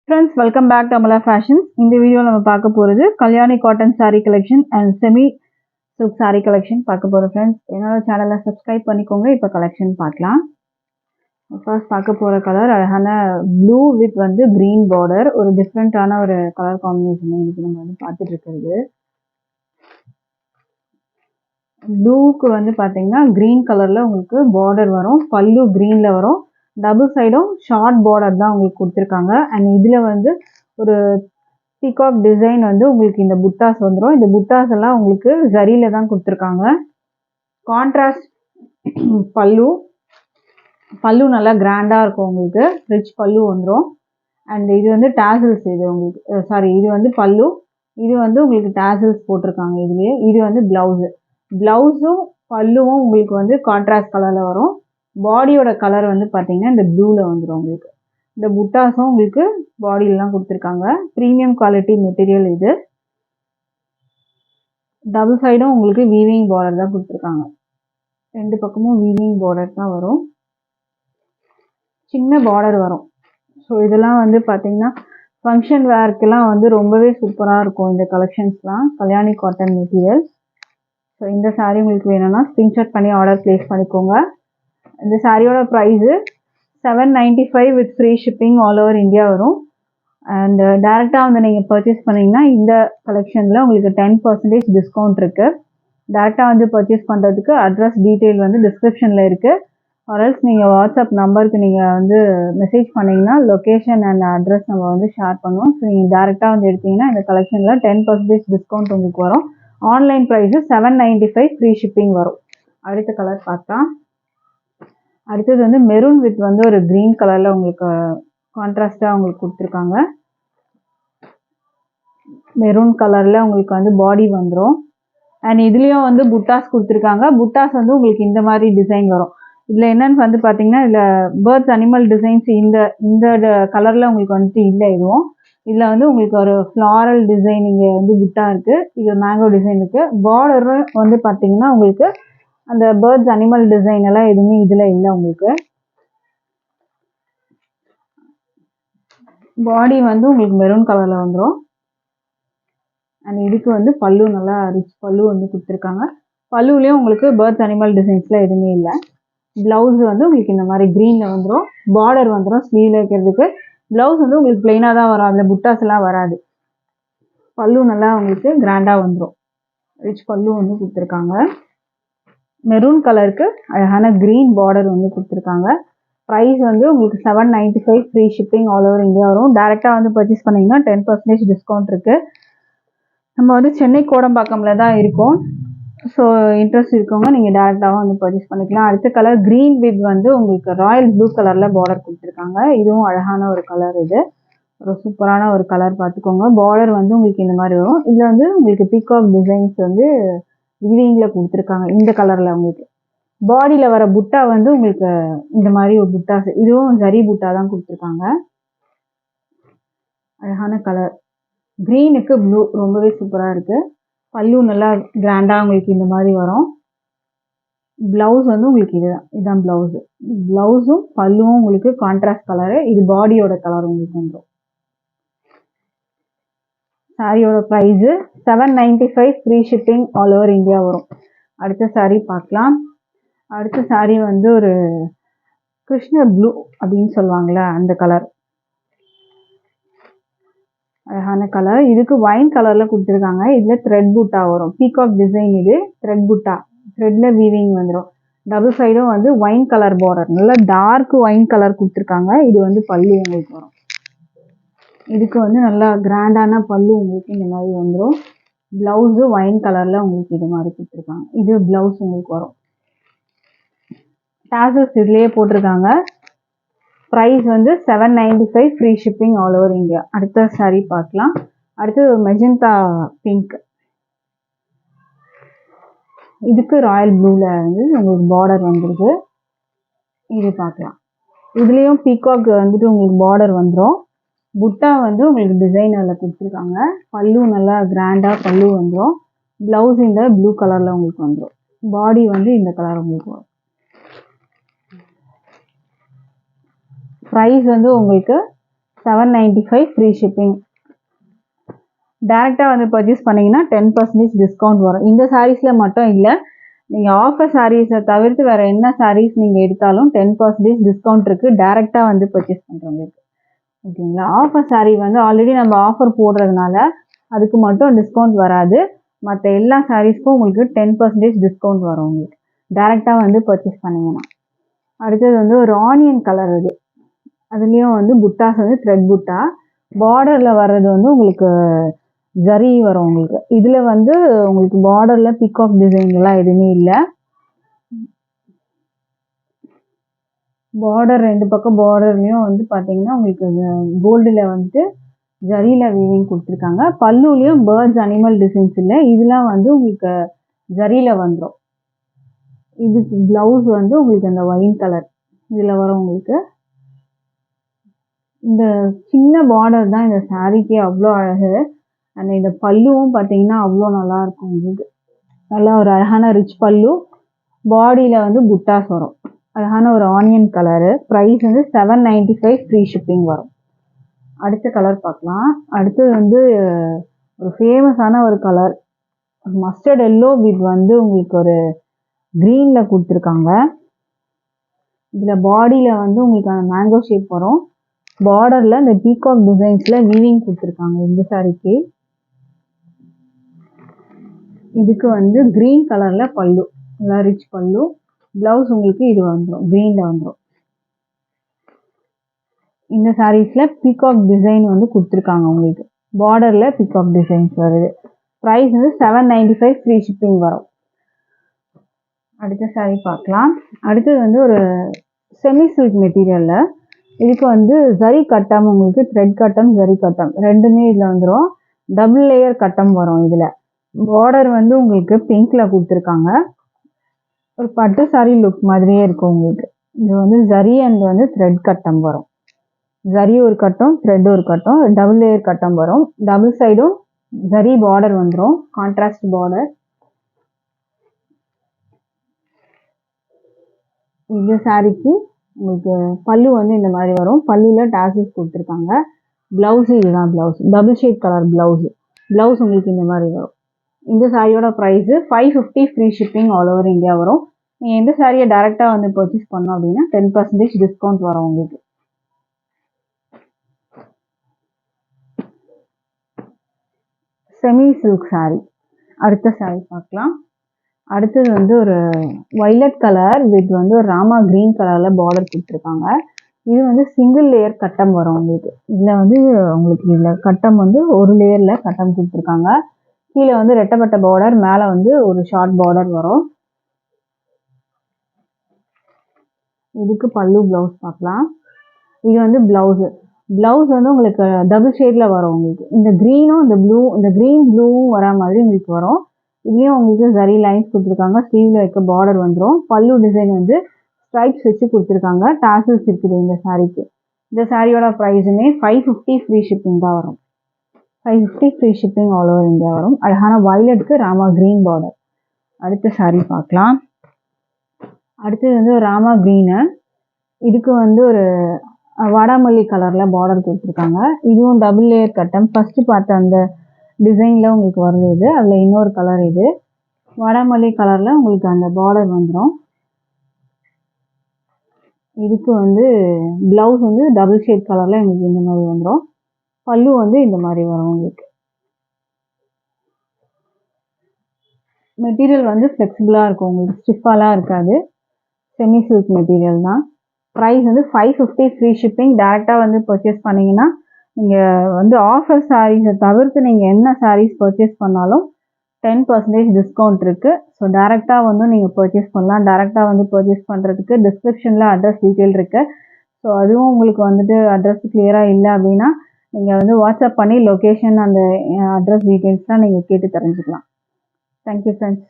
Friends, welcome back to Amala Fashions. In the video, we will see Kalyani cotton saree collection and semi silk saree collection. Friends, our channel subscribe பண்ணிக்கோங்க. இப்ப collection பார்க்கலாம். First பார்க்க போற colour அழகான blue with வந்து green border, ஒரு டிஃபரண்டான ஒரு colour combination இன்னைக்கு நம்ம வந்து பார்த்துட்டு இருக்கிறது. ப்ளூக்கு வந்து பாத்தீங்கன்னா green கலர்ல உங்களுக்கு border வரும், பல்லு greenல வரும். டபுள் சைடும் ஷார்ட் பார்டர் தான் உங்களுக்கு கொடுத்துருக்காங்க. அண்ட் இதில் வந்து ஒரு பீகாக் டிசைன் வந்து உங்களுக்கு இந்த புட்டாஸ் வந்துடும். இந்த புட்டாஸ் எல்லாம் உங்களுக்கு ஜரியில தான் கொடுத்துருக்காங்க. கான்ட்ராஸ்ட் பல்லு நல்லா கிராண்டாக இருக்கும், உங்களுக்கு ரிச் பல்லு வந்துடும். அண்ட் இது வந்து டாசல்ஸ், இது உங்களுக்கு இது வந்து பல்லு, இது வந்து உங்களுக்கு டாசல்ஸ் போட்டிருக்காங்க இதுலேயே. இது வந்து ப்ளவுஸும் பல்லுவும் உங்களுக்கு வந்து கான்ட்ராஸ்ட் கலரில் வரும். பாடியோட கலர் வந்து பார்த்தீங்கன்னா இந்த ப்ளூவில் வந்துடும் உங்களுக்கு. இந்த புட்டாஸும் உங்களுக்கு பாடியிலலாம் கொடுத்துருக்காங்க. ப்ரீமியம் குவாலிட்டி மெட்டீரியல் இது. டபுள் சைடும் உங்களுக்கு வீவிங் பார்டர் தான் கொடுத்துருக்காங்க. ரெண்டு பக்கமும் வீவிங் பார்டர் தான் வரும், சின்ன பார்டர் வரும். ஸோ இதெல்லாம் வந்து பார்த்தீங்கன்னா ஃபங்க்ஷன் வேர்க்கெல்லாம் வந்து ரொம்பவே சூப்பராக இருக்கும் இந்த கலெக்ஷன்ஸ்லாம். Kalyani cotton material. ஸோ இந்த சாரீ உங்களுக்கு வேணும்னா ஸ்க்ரீன்ஷாட் பண்ணி ஆர்டர் ப்ளேஸ் பண்ணிக்கோங்க. இந்த சாரியோட price $795 with free shipping all over India வரும். அண்ட் டேரெக்டாக வந்து நீங்கள் பர்ச்சேஸ் பண்ணிங்கன்னா இந்த கலெக்ஷனில் உங்களுக்கு 10% டிஸ்கவுண்ட் இருக்குது. டேரெக்டாக வந்து பர்ச்சேஸ் பண்ணுறதுக்கு அட்ரஸ் டீட்டெயில் வந்து டிஸ்கிரிப்ஷனில் இருக்குது. ஆர்எல்ஸ் நீங்கள் வாட்ஸ்அப் நம்பருக்கு நீங்கள் வந்து மெசேஜ் பண்ணிங்கன்னா லொக்கேஷன் அண்ட் அட்ரஸ் நம்ம வந்து ஷேர் பண்ணுவோம். ஸோ நீங்கள் டேரெக்டாக வந்து எடுத்திங்கன்னா இந்த கலெக்ஷனில் 10% டிஸ்கவுண்ட் உங்களுக்கு வரும். ஆன்லைன் ப்ரைஸு $795 ஃப்ரீ ஷிப்பிங் வரும். அடுத்த கலர் பார்த்தா, அடுத்தது வந்து மெரூன் வித் வந்து ஒரு கிரீன் கலரில் உங்களுக்கு கான்ட்ராஸ்டாக உங்களுக்கு கொடுத்துருக்காங்க. மெரூன் கலரில் உங்களுக்கு வந்து பாடி வந்துடும். அண்ட் இதுலேயும் வந்து புட்டாஸ் கொடுத்துருக்காங்க. புட்டாஸ் வந்து உங்களுக்கு இந்த மாதிரி டிசைன் வரும். இதில் என்னென்னு வந்து பார்த்தீங்கன்னா இதில் பேர்ட்ஸ் அனிமல் டிசைன்ஸ் இந்த கலரில் உங்களுக்கு வந்துட்டு இல்லை. இதில் வந்து உங்களுக்கு ஒரு ஃப்ளாரல் டிசைன் இங்கே வந்து புட்டா இருக்குது, இது மேங்கோ டிசைன் இருக்குது. பார்டரும் வந்து பார்த்தீங்கன்னா உங்களுக்கு அந்த பேர்ட்ஸ் அனிமல் டிசைன் எல்லாம் எதுவுமே இதில் இல்லை உங்களுக்கு. பாடி வந்து உங்களுக்கு மெரூன் கலரில் வந்துடும். அண்ட் இதுக்கு வந்து பல்லு நல்லா ரிச் பல்லு வந்து கொடுத்துருக்காங்க. பல்லுலேயும் உங்களுக்கு பேர்ட்ஸ் அனிமல் டிசைன்ஸ்லாம் எதுவுமே இல்லை. ப்ளவுஸ் வந்து உங்களுக்கு இந்த மாதிரி க்ரீனில் வந்துடும், பார்டர் வந்துடும் ஸ்லீவில் வைக்கிறதுக்கு. ப்ளவுஸ் வந்து உங்களுக்கு பிளெயினாக தான் வரும், அதில் புட்டாஸ் எல்லாம் வராது. பல்லு நல்லா உங்களுக்கு கிராண்டாக வந்துடும், ரிச் பல்லு வந்து கொடுத்துருக்காங்க. மெரூன் கலருக்கு அழகான க்ரீன் பார்டர் வந்து கொடுத்துருக்காங்க. ப்ரைஸ் வந்து உங்களுக்கு $795 free shipping all over India வரும். டேரெக்டாக வந்து பர்ச்சேஸ் பண்ணிங்கன்னா 10% டிஸ்கவுண்ட் இருக்குது. நம்ம வந்து சென்னை கோடம்பாக்கமில் தான் இருக்கோம். ஸோ இன்ட்ரெஸ்ட் இருக்கவங்க நீங்கள் டேரெக்டாகவும் வந்து பர்ச்சேஸ் பண்ணிக்கலாம். அடுத்த கலர் க்ரீன் வித் வந்து உங்களுக்கு ராயல் ப்ளூ கலரில் பார்டர் கொடுத்துருக்காங்க. இதுவும் அழகான ஒரு கலர், இது ஒரு சூப்பரான ஒரு கலர் பார்த்துக்கோங்க. பார்டர் வந்து உங்களுக்கு இந்த மாதிரி வரும். இதில் வந்து உங்களுக்கு பீகாக் டிசைன்ஸ் வந்து வீவிங்கில் கொடுத்துருக்காங்க. இந்த கலரில் உங்களுக்கு பாடியில் வர புட்டா வந்து உங்களுக்கு இந்த மாதிரி ஒரு புட்டாஸ், இதுவும் ஜரி புட்டா தான் கொடுத்துருக்காங்க. அழகான கலர், க்ரீனுக்கு ப்ளூ ரொம்பவே சூப்பராக இருக்குது. பல்லு நல்லா கிராண்டாக உங்களுக்கு இந்த மாதிரி வரும். ப்ளவுஸ் வந்து உங்களுக்கு இதுதான் ப்ளவுஸு. ப்ளவுஸும் பல்லுவும் உங்களுக்கு கான்ட்ராஸ்ட் கலரு, இது பாடியோட கலர் உங்களுக்கு வந்துடும். சாரியோட price $795 free shipping all over India வரும். அடுத்த சாரீ பார்க்கலாம். அடுத்த சாரீ வந்து ஒரு கிருஷ்ண ப்ளூ அப்படின்னு சொல்லுவாங்களே அந்த கலர், அழகான கலர். இதுக்கு வைன் கலரில் கொடுத்துருக்காங்க. இதில் த்ரெட் புட்டா வரும், பீகாக் டிசைன். இது த்ரெட் புட்டா, த்ரெட்டில் வீவிங் வந்துடும். டபுள் சைடும் வந்து வைன் கலர் பார்டர், நல்லா டார்க் வைன் கலர் கொடுத்துருக்காங்க. இது வந்து பல்லு உங்களுக்கு வரும். இதுக்கு வந்து நல்லா கிராண்டான பல்லு உங்களுக்கு இந்த மாதிரி வந்துடும். ப்ளவுஸு வைன் கலரில் உங்களுக்கு இது மாதிரி கொடுத்துருக்காங்க. இது ப்ளவுஸ் உங்களுக்கு வரும். டாசல்ஸ் இதுலேயே போட்டிருக்காங்க. ப்ரைஸ் வந்து $795 free shipping all over India. அடுத்த சாரீ பார்க்கலாம். அடுத்தது மெஜந்தா பிங்க். இதுக்கு ராயல் ப்ளூவில் வந்து உங்களுக்கு பார்டர் வந்துருக்கு. இது பார்க்கலாம். இதுலேயும் பீகாக் வந்துட்டு உங்களுக்கு பார்டர் வந்துடும். புட்டா வந்து உங்களுக்கு டிசைனரில் கொடுத்துருக்காங்க. பல்லு நல்லா கிராண்டாக பல்லு வந்துடும். ப்ளவுஸ் இந்த ப்ளூ கலரில் உங்களுக்கு வந்துடும். பாடி வந்து இந்த கலர் உங்களுக்கு வரும். ப்ரைஸ் வந்து உங்களுக்கு 795 ஃப்ரீ ஷிப்பிங். டேரெக்டாக வந்து பர்ச்சேஸ் பண்ணிங்கன்னா 10% டிஸ்கவுண்ட் வரும். இந்த சாரீஸில் மட்டும் இல்லை, நீங்கள் ஆஃபர் சாரீஸை தவிர்த்து வேறு என்ன சாரீஸ் நீங்கள் எடுத்தாலும் 10% டிஸ்கவுண்ட் இருக்குது டேரெக்டாக வந்து பர்ச்சேஸ் பண்ணுறவங்களுக்கு. ஓகேங்களா? ஆஃபர் சாரீ வந்து ஆல்ரெடி நம்ம ஆஃபர் போடுறதுனால அதுக்கு மட்டும் டிஸ்கவுண்ட் வராது. மற்ற எல்லா சாரீஸ்க்கும் உங்களுக்கு 10% டிஸ்கவுண்ட் வரும் உங்களுக்கு டேரெக்டாக வந்து பர்ச்சேஸ் பண்ணிங்கன்னா. அடுத்தது வந்து ஒரு ஆனியன் கலர் இது. அதுலேயும் வந்து புட்டாஸ் வந்து த்ரெட் புட்டா, பார்டரில் வர்றது வந்து உங்களுக்கு ஜரி வரும் உங்களுக்கு. இதில் வந்து உங்களுக்கு பார்டரில் பீகாக் டிசைன்லாம் எதுவுமே இல்லை. பார்டர் 2 பக்கம் பார்டர்லேயும் வந்து பார்த்தீங்கன்னா உங்களுக்கு கோல்டில் வந்துட்டு ஜரியில் வீவிங் கொடுத்துருக்காங்க. பல்லுலேயும் பேர்ட்ஸ் அனிமல் டிசைன்ஸ் இல்லை, இதெல்லாம் வந்து உங்களுக்கு ஜரியில் வந்துடும். இதுக்கு ப்ளவுஸ் வந்து உங்களுக்கு அந்த ஒயின் கலர் இதில் வரும் உங்களுக்கு. இந்த சின்ன பார்டர் தான் இந்த சாரீக்கே அவ்வளோ அழகு. அண்ட் இந்த பல்லுவும் பார்த்தீங்கன்னா அவ்வளோ நல்லாயிருக்கும் உங்களுக்கு. நல்லா ஒரு அழகான ரிச் பல்லு, பாடியில் வந்து புட்டாஸ் வரும். அழகான ஒரு ஆனியன் கலரு. ப்ரைஸ் வந்து 795 ஃப்ரீ ஷிப்பிங் வரும். அடுத்த கலர் பார்க்கலாம். அடுத்தது வந்து ஒரு ஃபேமஸான ஒரு கலர், மஸ்டர்ட் எல்லோ வித் வந்து உங்களுக்கு ஒரு க்ரீனில் கொடுத்துருக்காங்க. இதில் பாடியில் வந்து உங்களுக்கு அந்த மேங்கோ ஷேப் வரும். பார்டரில் இந்த பீகாக் டிசைன்ஸில் வீவிங் கொடுத்துருக்காங்க இந்த சாரீக்கு. இதுக்கு வந்து க்ரீன் கலரில் பல்லு, நல்லா ரிச் பல்லு. ப்ளவுஸ் உங்களுக்கு இது வந்துடும், க்ரீனில் வந்துடும். இந்த சாரீஸில் பீகாக் டிசைன் வந்து கொடுத்துருக்காங்க உங்களுக்கு. பார்டரில் பீகாக் டிசைன்ஸ் வருது. ப்ரைஸ் வந்து 795 ஃப்ரீ ஷிப்பிங் வரும். அடுத்த சாரீ பார்க்கலாம். அடுத்தது வந்து ஒரு செமி சில்க் மெட்டீரியலில், இதுக்கு வந்து ஜரி கட்டம், உங்களுக்கு த்ரெட் கட்டம் ஜரி கட்டம் ரெண்டுமே இதில் வந்துடும். டபுள் லேயர் கட்டம் வரும். இதில் பார்டர் வந்து உங்களுக்கு பிங்க்கில் கொடுத்துருக்காங்க. ஒரு பட்டு சாரீ லுக் மாதிரியே இருக்கும் உங்களுக்கு. இது வந்து ஜரி அண்ட் வந்து த்ரெட் கட்டம் வரும். ஜரி ஒரு கட்டம், த்ரெட் ஒரு கட்டம், டபுள் லேயர் கட்டம் வரும். டபுள் சைடும் ஜரி பார்டர் வந்துடும், கான்ட்ராஸ்ட் பார்டர். இந்த சாரீக்கு உங்களுக்கு பல்லு வந்து இந்த மாதிரி வரும். பல்லுவில் டாசல்ஸ் கொடுத்துருக்காங்க. ப்ளவுஸு இதுதான் blouse, double shade colour blouse. Blouse உங்களுக்கு இந்த மாதிரி வரும். இந்த சாரியோட price 550 free shipping all over India வரும். நீங்கள் எந்த சாரியை டேரெக்டாக வந்து பர்ச்சேஸ் பண்ணோம் அப்படின்னா 10% டிஸ்கவுண்ட் வரும் உங்களுக்கு. Semi silk sari. அடுத்த சாரீ பார்க்கலாம். அடுத்தது வந்து ஒரு வைலட் கலர் வித் வந்து ஒரு ராமா க்ரீன் கலரில் பார்டர் கொடுத்துருக்காங்க. இது வந்து சிங்கிள் லேயர் கட்டம் வரும் உங்களுக்கு. இதில் வந்து உங்களுக்கு இதில் கட்டம் வந்து ஒரு லேயரில் கட்டம் கொடுத்துருக்காங்க. கீழே வந்து ரெட்டப்பட்ட பார்டர், மேலே வந்து ஒரு ஷார்ட் பார்டர் வரும். இதுக்கு பல்லு ப்ளவுஸ் பார்க்கலாம். இது வந்து ப்ளவுஸு. ப்ளவுஸ் வந்து உங்களுக்கு டபுள் ஷேடில் வரும் உங்களுக்கு. இந்த க்ரீனும் இந்த ப்ளூ, இந்த க்ரீன் ப்ளூவும் வரா மாதிரி உங்களுக்கு வரும். இதுலேயும் உங்களுக்கு ஜரி லைன்ஸ் கொடுத்துருக்காங்க. ஸ்லீவில் இருக்க பார்டர் வந்துடும். பல்லு டிசைன் வந்து ஸ்ட்ரைப்ஸ் வச்சு கொடுத்துருக்காங்க. டாசல்ஸ் இருக்குது இந்த சாரீக்கு. இந்த சாரியோட ப்ரைஸுமே 550 ஃப்ரீ ஷிப்பிங் தான் வரும். 550 free shipping all over India வரும். அழகான வயலட்டுக்கு ராமா க்ரீன் பார்டர். அடுத்த சாரீ பார்க்கலாம். அடுத்தது வந்து ஒரு ராமா க்ரீனு. இதுக்கு வந்து ஒரு வாடாமல்லி கலரில் பார்டர் கொடுத்துருக்காங்க. இதுவும் டபுள் லேயர் கட்டம். ஃபஸ்ட்டு பார்த்த அந்த டிசைனில் உங்களுக்கு வருது இது. அதில் இன்னொரு கலர் இது. வாடாமல்லி கலரில் உங்களுக்கு அந்த பார்டர் வந்துடும். இதுக்கு வந்து ப்ளவுஸ் வந்து டபுள் ஷேட் கலரில் உங்களுக்கு இந்த மாதிரி வந்துடும். பல்லு வந்து இந்த மாதிரி வரும் உங்களுக்கு. மெட்டீரியல் வந்து ஃப்ளெக்சிபிளாக இருக்கும் உங்களுக்கு, ஸ்டிஃபாலாம் இருக்காது. செமி சில்க் மெட்டீரியல் தான். ப்ரைஸ் வந்து 550 ஃப்ரீ ஷிப்பிங். டேரெக்டாக வந்து பர்ச்சேஸ் பண்ணிங்கன்னா நீங்கள் வந்து ஆஃபர் சாரீஸை தவிர்த்து நீங்கள் என்ன சாரீஸ் பர்ச்சேஸ் பண்ணாலும் 10% டிஸ்கவுண்ட் இருக்குது. ஸோ டேரெக்டாக வந்து நீங்கள் பர்ச்சேஸ் பண்ணலாம். டேரெக்டாக வந்து பர்ச்சேஸ் பண்ணுறதுக்கு டிஸ்கிரிப்ஷனில் அட்ரஸ் டீட்டெயில் இருக்குது. ஸோ அதுவும் உங்களுக்கு வந்துட்டு அட்ரஸ் கிளியராக இல்லை அப்படின்னா நீங்கள் வந்து வாட்ஸ்அப் பண்ணி லொக்கேஷன் அந்த அட்ரஸ் டீட்டெயில்ஸ்லாம் நீங்கள் கேட்டு தெரிஞ்சுக்கலாம். Thank you friends.